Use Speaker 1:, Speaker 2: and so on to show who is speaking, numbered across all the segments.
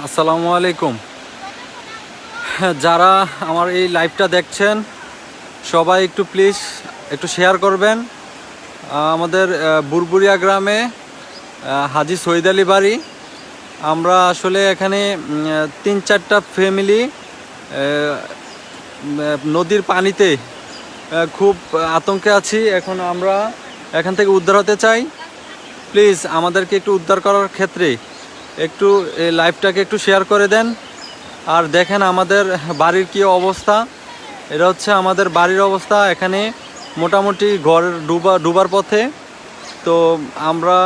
Speaker 1: আসসালামু আলাইকুম। যারা আমার এই লাইভটা দেখছেন সবাই একটু প্লিজ একটু শেয়ার করবেন। আমাদের বুরবুরিয়া গ্রামে হাজী সৈয়দ আলী বাড়ি। আমরা আসলে এখানে 3-4টা ফ্যামিলি নদীর পানিতে খুব আতঙ্কে আছি। এখন আমরা এখান থেকে উদ্ধার হতে চাই। প্লিজ আমাদেরকে একটু উদ্ধার করার ক্ষেত্রে একটু এই লাইভটাকে একটু শেয়ার করে দেন। আর দেখেন আমাদের বাড়ির কী অবস্থা। এটা হচ্ছে আমাদের বাড়ির অবস্থা। এখানে মোটামুটি ঘর ডুবার পথে। তো আমরা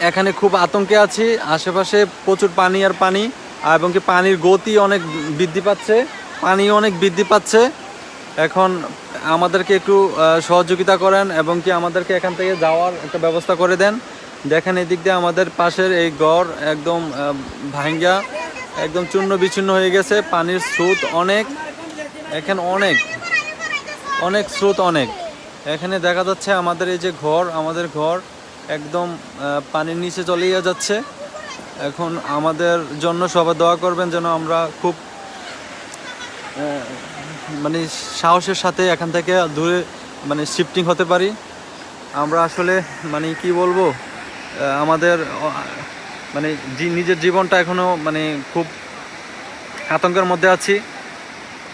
Speaker 1: এখানে খুব আতঙ্কে আছি। আশেপাশে প্রচুর পানি আর পানি, এবং কি পানির গতি অনেক বৃদ্ধি পাচ্ছে, পানি অনেক বৃদ্ধি পাচ্ছে। এখন আমাদেরকে একটু সহযোগিতা করেন, এবং কি আমাদেরকে এখান থেকে যাওয়ার একটা ব্যবস্থা করে দেন। দেখেন এদিক দিয়ে আমাদের পাশের এই ঘর একদম ভাঙ্গা, একদম চূর্ণ বিচূর্ণ হয়ে গেছে। পানির স্রোত অনেক, এখানে অনেক অনেক স্রোত অনেক। এখানে দেখা যাচ্ছে আমাদের এই যে ঘর, আমাদের ঘর একদম পানির নিচে চলেই যাচ্ছে। এখন আমাদের জন্য সবাই দোয়া করবেন যেন আমরা খুব মানে সাহসের সাথে এখান থেকে দূরে মানে শিফটিং হতে পারি। আমরা আসলে মানে কি বলবো, আমাদের মানে নিজের জীবনটা এখনও মানে খুব আতঙ্কের মধ্যে আছি।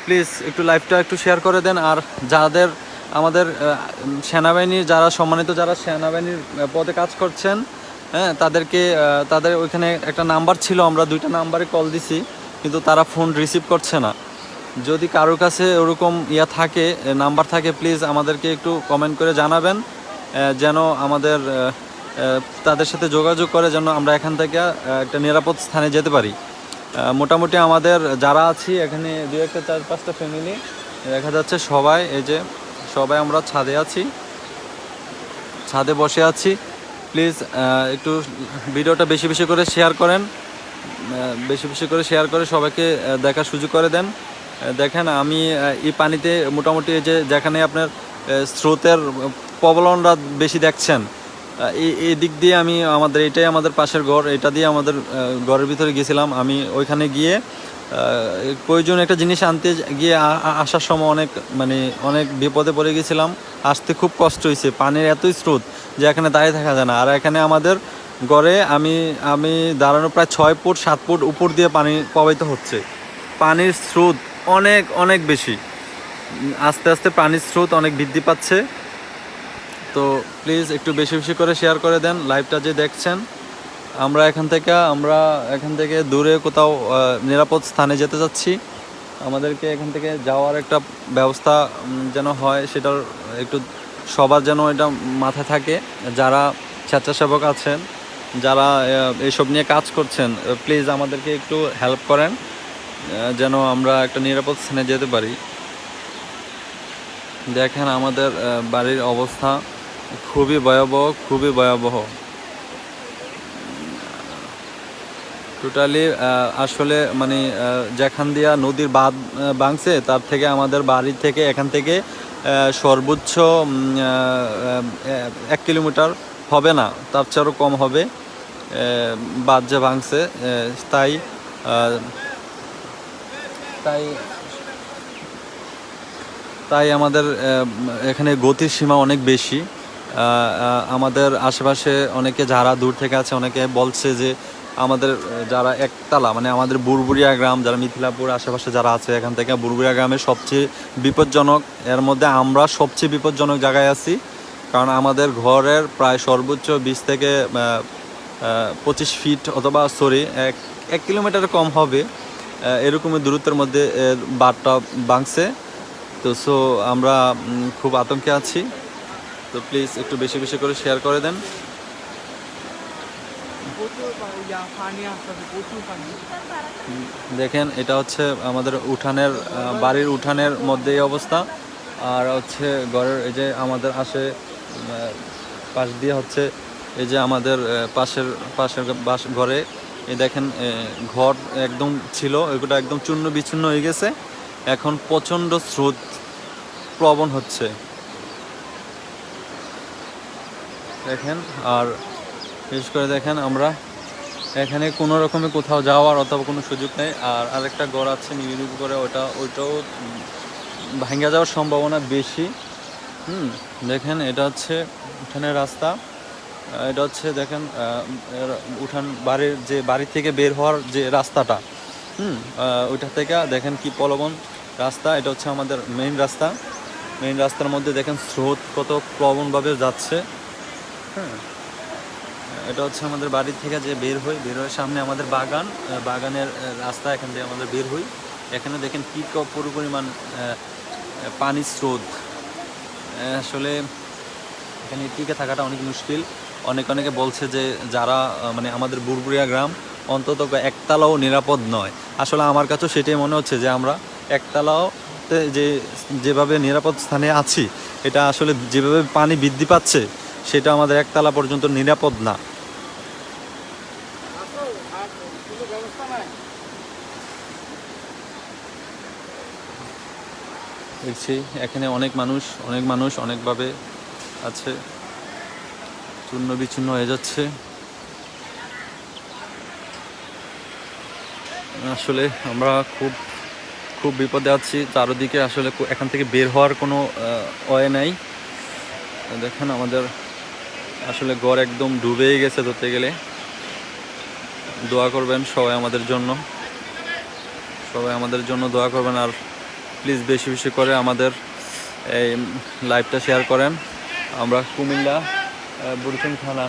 Speaker 1: প্লিজ একটু লাইভটা একটু শেয়ার করে দেন। আর যাদের আমাদের সেনাবাহিনীর যারা সম্মানিত, যারা সেনাবাহিনীর পদে কাজ করছেন, হ্যাঁ, তাদের ওইখানে একটা নাম্বার ছিল, আমরা 2টা নাম্বারে কল দিছি, কিন্তু তারা ফোন রিসিভ করছে না। যদি কারোর কাছে ওরকম থাকে, নাম্বার থাকে, প্লিজ আমাদেরকে একটু কমেন্ট করে জানাবেন, যেন আমাদের তাদের সাথে যোগাযোগ করে যেন আমরা এখান থেকে একটা নিরাপদ স্থানে যেতে পারি। মোটামুটি আমাদের যারা আছি এখানে 2-1 4-5টা ফ্যামিলি দেখা যাচ্ছে। সবাই এই যে সবাই আমরা ছাদে আছি, ছাদে বসে আছি। প্লিজ একটু ভিডিওটা বেশি বেশি করে শেয়ার করেন, বেশি বেশি করে শেয়ার করে সবাইকে দেখার সুযোগ করে দেন। দেখেন আমি এই পানিতে মোটামুটি এই যে যেখানে আপনার স্রোতের প্রবলনটা বেশি দেখছেন, এই দিক দিয়ে আমি এটাই আমাদের পাশের ঘর, এটা দিয়ে আমাদের ঘরের ভিতরে গেছিলাম। আমি ওইখানে গিয়ে প্রয়োজন একটা জিনিস আনতে গিয়ে আসার সময় অনেক বিপদে পড়ে গেছিলাম। আসতে খুব কষ্ট হয়েছে, পানির এতই স্রোত যে এখানে দাঁড়িয়ে থাকা যায় না। আর এখানে আমাদের ঘরে আমি দাঁড়ানো প্রায় 6 ফুট 7 ফুট উপর দিয়ে পানি প্রবাহিত হচ্ছে। পানির স্রোত অনেক অনেক বেশি, আস্তে আস্তে পানির স্রোত অনেক বৃদ্ধি পাচ্ছে। তো প্লিজ একটু বেশি বেশি করে শেয়ার করে দেন লাইভটা যে দেখছেন। আমরা এখান থেকে দূরে কোথাও নিরাপদ স্থানে যেতে চাচ্ছি। আমাদেরকে এখান থেকে যাওয়ার একটা ব্যবস্থা যেন হয়, সেটার একটু সবার যেন এটা মাথায় থাকে। যারা স্বেচ্ছাসেবক আছেন, যারা এইসব নিয়ে কাজ করছেন, প্লিজ আমাদেরকে একটু হেল্প করেন যেন আমরা একটা নিরাপদ স্থানে যেতে পারি। দেখেন আমাদের বাড়ির অবস্থা খুবই ভয়াবহ, খুবই ভয়াবহ। টোটালি আসলে মানে যেখান দিয়া নদীর বাঁধ ভাঙছে, তার থেকে আমাদের বাড়ি থেকে এখান থেকে সর্বোচ্চ 1 কিলোমিটার হবে না, তার চেয়েও কম হবে বাঁধ যে ভাঙছে। তাই তাই তাই আমাদের এখানে গতির সীমা অনেক বেশি। আমাদের আশেপাশে অনেকে যারা দূর থেকে আছে, অনেকে বলছে যে আমাদের যারা একতলা মানে আমাদের বুরবুরিয়া গ্রাম, যারা মিথিলাপুর আশেপাশে যারা আছে, এখান থেকে বুরবুরিয়া গ্রামে সবচেয়ে বিপজ্জনক, এর মধ্যে আমরা সবচেয়ে বিপজ্জনক জায়গায় আছি। কারণ আমাদের ঘরের প্রায় সর্বোচ্চ 20 থেকে 25 ফিট অথবা 1 কিলোমিটার কম হবে এরকমই দূরত্বের মধ্যে বাঁধটা ভাঙছে। তো আমরা খুব আতঙ্কে আছি। তো প্লিজ একটু বেশি বেশি করে শেয়ার করে দেন। দেখেন এটা হচ্ছে আমাদের বাড়ির উঠানের মধ্যে এই অবস্থা। আর হচ্ছে ঘরের এই যে আমাদের পাশ দিয়ে হচ্ছে এই যে আমাদের পাশের ঘরে এই দেখেন ঘর একদম ছিল, এগুলো একদম চূর্ণ বিচূর্ণ হয়ে গেছে। এখন প্রচণ্ড স্রোত প্রবণ হচ্ছে দেখেন। আর বিশেষ করে দেখেন আমরা এখানে কোনো রকমে কোথাও যাওয়ার অথবা কোনো সুযোগ নেই। আর আরেকটা ঘর আছে নিবিড় করে, ওইটাও ভাঙা যাওয়ার সম্ভাবনা বেশি। দেখেন এটা হচ্ছে উঠানের রাস্তা। এটা হচ্ছে দেখেন উঠান বাড়ির যে বাড়ি থেকে বের হওয়ার যে রাস্তাটা, ওইটা থেকে দেখেন কি প্রলোভন রাস্তা। এটা হচ্ছে আমাদের মেইন রাস্তার মধ্যে দেখেন স্রোত কত প্রবণভাবে যাচ্ছে। হ্যাঁ, এটা হচ্ছে আমাদের বাড়ি থেকে যে বের হয়ে সামনে আমাদের বাগানের রাস্তা, এখান থেকে আমাদের বের হই। এখানে দেখেন কি পুরো পরিমাণ পানির স্রোত। আসলে এখানে টিকে থাকাটা অনেক মুশকিল। অনেকে বলছে যে যারা মানে আমাদের বুড়বুড়িয়া গ্রাম অন্তত একতলাও নিরাপদ নয়। আসলে আমার কাছেও সেটাই মনে হচ্ছে যে আমরা একতলাওতে যেভাবে নিরাপদ স্থানে আছি, এটা আসলে যেভাবে পানি বৃদ্ধি পাচ্ছে সেটা আমাদের একতলা পর্যন্ত নিরাপদ না। দেখছি এখানে অনেক মানুষ অনেকভাবে আছে, চূর্ণ বিচূর্ণ হয়ে যাচ্ছে। আসলে আমরা খুব বিপদে আছি। চারদিকে আসলে এখান থেকে বের হওয়ার কোনো ওয়ে নাই। দেখেন আমাদের আসলে ঘর একদম ডুবেই গেছে ধরতে গেলে। দোয়া করবেন সবাই আমাদের জন্য দোয়া করবেন। আর প্লিজ বেশি করে আমাদের এই লাইভটা শেয়ার করেন। আমরা কুমিল্লা বুড়িচং থানা